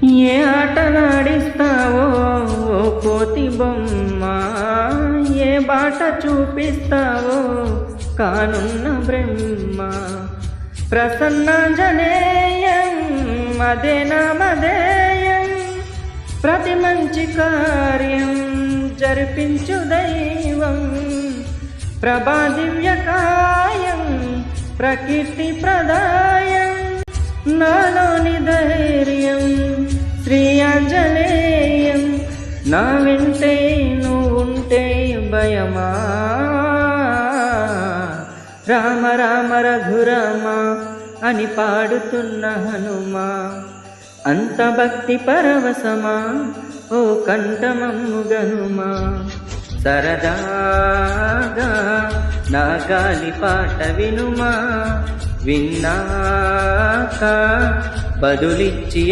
ఏ ఆటలాడిస్తావో ఓ కోతి బొమ్మ, ఏ బాట చూపిస్తావో కానున్న బ్రహ్మ. ప్రసన్నాంజనేయం అదే నామధేయం, ప్రతి మంచి కార్యం జరిపించు దైవం. ప్రభా దివ్యకాయం ప్రకీర్తి ప్రదాయం, నాలోని ధైర్యం శ్రీ ఆంజనేయం. నా వెంటే నువ్వుంటే భయమా, రామ రామ రఘురామ అని పాడుతున్న హనుమా. అంత భక్తి పరవశమా ఓ కంఠమమ్ము గనుమా. సరదాగా నా గాలి పాట వినుమా, విన్నాక బదులిచ్చి